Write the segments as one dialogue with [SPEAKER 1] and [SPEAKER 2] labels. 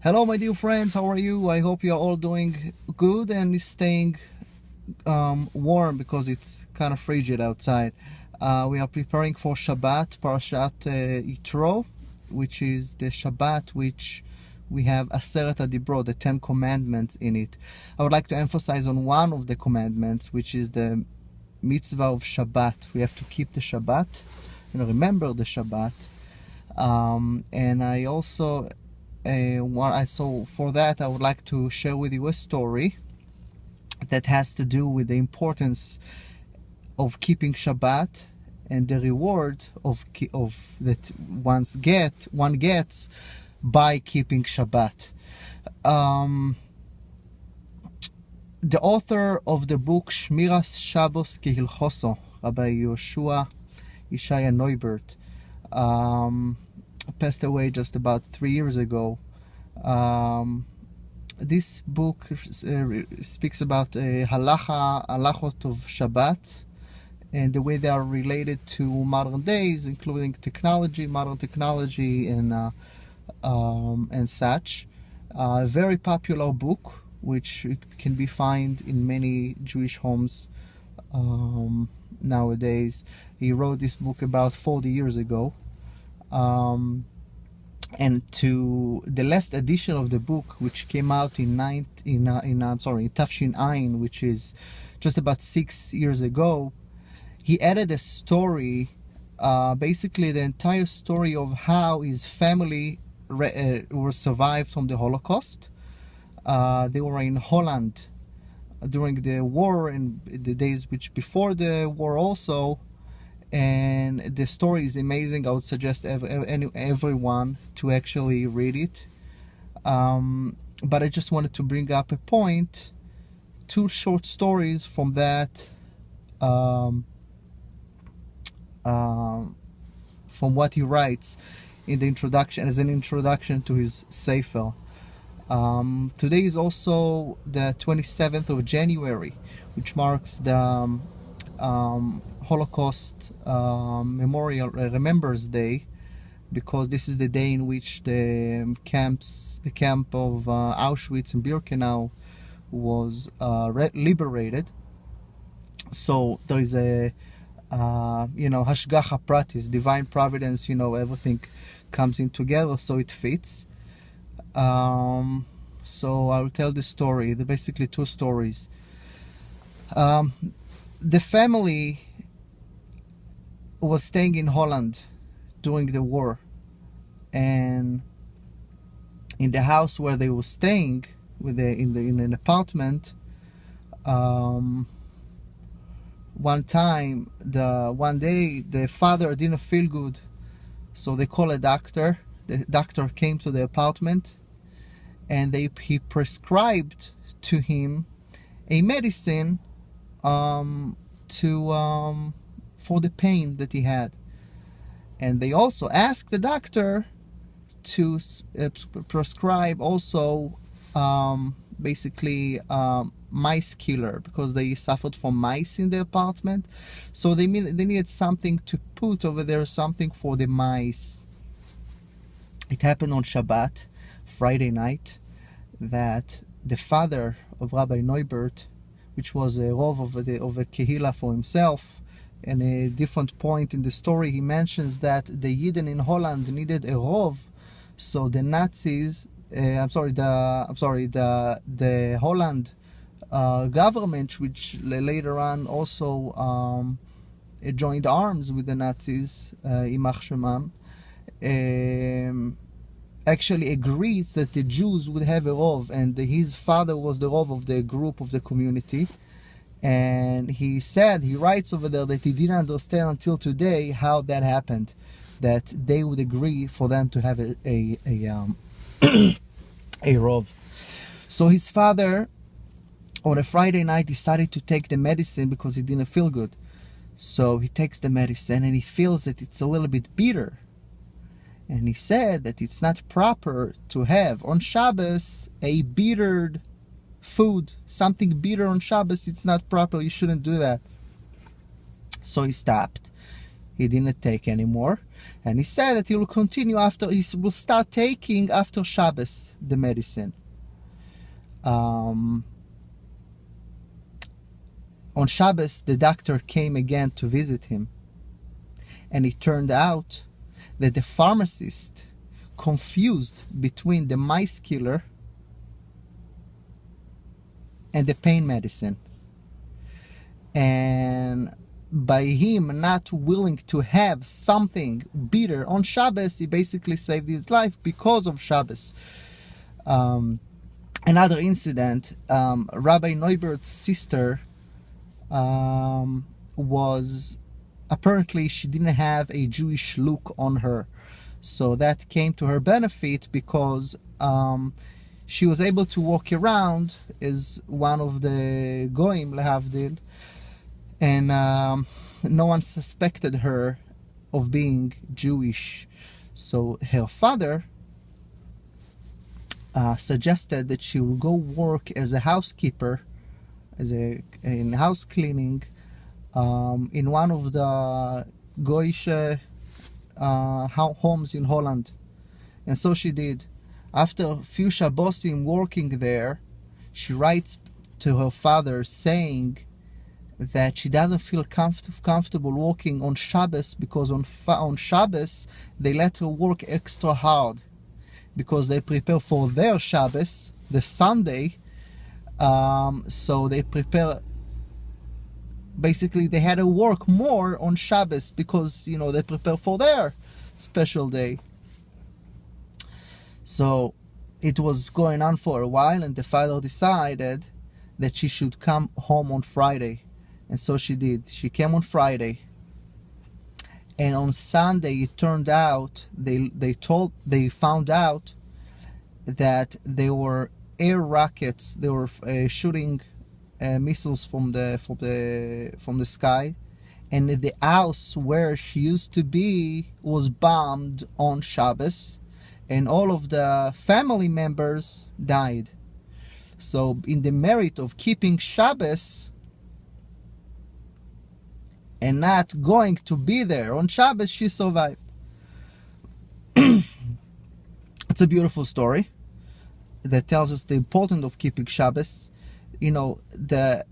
[SPEAKER 1] Hello, my dear friends. How are you? I hope you are all doing good and staying warm because it's kind of frigid outside. We are preparing for Shabbat, Parashat Yitro, which is the Shabbat which we have Aseret HaDibrot, the 10 commandments in it. I would like to emphasize on one of the commandments, which is the mitzvah of Shabbat. We have to keep the Shabbat and remember the Shabbat. And I also so for that I would like to share with you a story that has to do with the importance of keeping Shabbat and the reward of that one gets by keeping Shabbat. The author of the book Shmiras Shabbos Kehilchoso, Rabbi Yoshua Ishaya Neubert, passed away just about 3 years ago. This book speaks about halachot of Shabbat and the way they are related to modern days, including modern technology, and such. A very popular book, which can be found in many Jewish homes nowadays. He wrote this book about 40 years ago. And to the last edition of the book, which came out in Tafshin Ayin, which is just about 6 years ago, he added a story, basically the entire story of how his family were survived from the Holocaust. They were in Holland during the war and the days which before the war also. And the story is amazing. I would suggest everyone to actually read it. But I just wanted to bring up a point, 2 short stories from that, from what he writes in the introduction, as an introduction to his Sefer. Today is also the 27th of January, which marks the Holocaust Memorial Remembrance Day, because this is the day in which the camp of Auschwitz and Birkenau was liberated. So there is a hashgacha pratis, divine providence. Everything comes in together, so it fits. So I will tell the story. They're basically 2 stories. The family was staying in Holland during the war, and in the house where they were staying, in an apartment, one day the father didn't feel good, so they called a doctor. The doctor came to the apartment, and he prescribed to him a medicine for the pain that he had. And they also asked the doctor to prescribe also basically mice killer, because they suffered from mice in the apartment. So they needed something to put over there, something for the mice. It happened on Shabbat, Friday night, that the father of Rabbi Neubert, which was a rov of a kehila for himself, and a different point in the story he mentions that the Yidden in Holland needed a rov, so the Nazis, the Holland government, which later on also joined arms with the Nazis, Imach Shemam, actually agreed that the Jews would have a rov, and his father was the rov of the group, of the community. And he writes over there that he didn't understand until today how that happened, that they would agree for them to have a rov. So his father on a Friday night decided to take the medicine because he didn't feel good. So he takes the medicine and he feels that it's a little bit bitter. And he said that it's not proper to have on Shabbos a bittered food, something bitter on Shabbos. It's not proper, you shouldn't do that. So he stopped. He didn't take anymore. And he said that he will continue he will start taking after Shabbos the medicine. On Shabbos, the doctor came again to visit him, and it turned out that the pharmacist confused between the mice killer and the pain medicine. And by him not willing to have something bitter on Shabbos, he basically saved his life because of Shabbos. Another incident, Rabbi Neubert's sister was, apparently she didn't have a Jewish look on her. So that came to her benefit because she was able to walk around as one of the Goyim, lehavdil, and no one suspected her of being Jewish. So her father suggested that she will go work as a housekeeper, in house cleaning, in one of the Goyish homes in Holland. And so she did. After a few Shabbosim working there, she writes to her father saying that she doesn't feel comfortable working on Shabbos because on Shabbos they let her work extra hard because they prepare for their Shabbos, the Sunday. So they prepare, basically they had to work more on Shabbos because, they prepare for their special day. So it was going on for a while, and the father decided that she should come home on Friday. And so she did. She came on Friday. And on Sunday it turned out, they found out that they were air rockets. They were shooting missiles from the sky, and the house where she used to be was bombed on Shabbos, and all of the family members died. So in the merit of keeping Shabbos and not going to be there on Shabbos, she survived. It's a beautiful story that tells us the importance of keeping Shabbos. The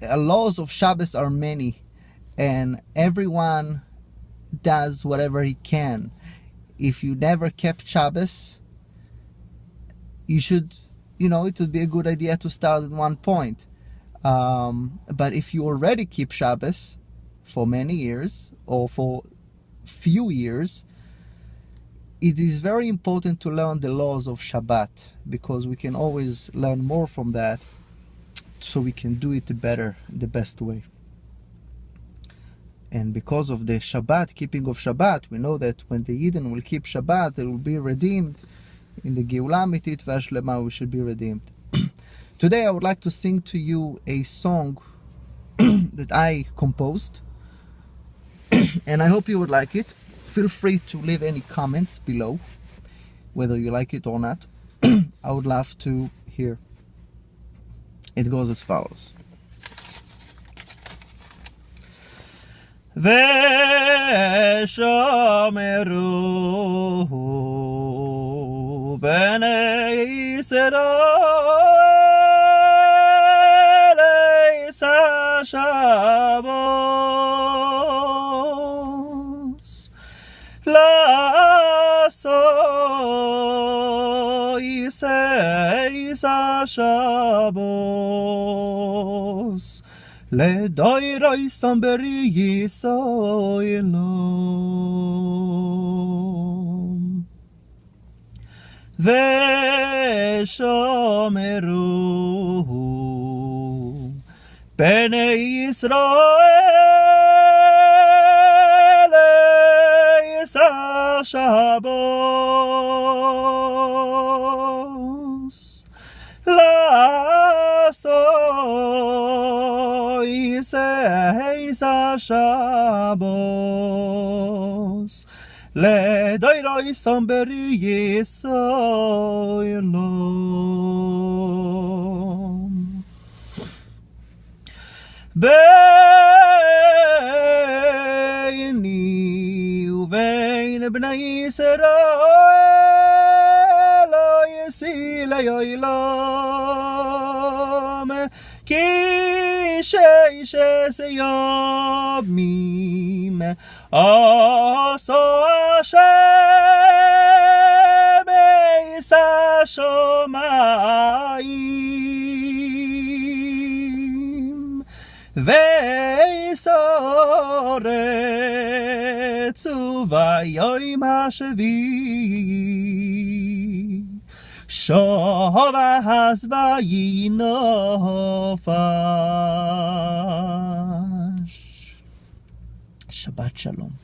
[SPEAKER 1] laws of Shabbos are many, and everyone does whatever he can. If you never kept Shabbos, you should, it would be a good idea to start at one point. But if you already keep Shabbos for many years or for few years, it is very important to learn the laws of Shabbat, because we can always learn more from that, so we can do it better, the best way. And because of the Shabbat, keeping of Shabbat, we know that when the Yidden will keep Shabbat, they will be redeemed. In the Geulah Amitit V'Shlema, we should be redeemed. Today I would like to sing to you a song that I composed, and I hope you would like it. Feel free to leave any comments below, whether you like it or not. I would love to hear. It goes as follows. ושמרו בני ישראל את השבוס לעשות איס השבוס לדוירוי סומברי ישראלום ושומרו בני ישראל את השבוס לעשות איס השבוס לדוירוי סומברי ישראלום ביני ובין בני ישראל לא יסיל יוילום כי שיש יומים עשו השם עשה שומעים ויסורצו ביום השביעי שובס וינופש. שבת שלום.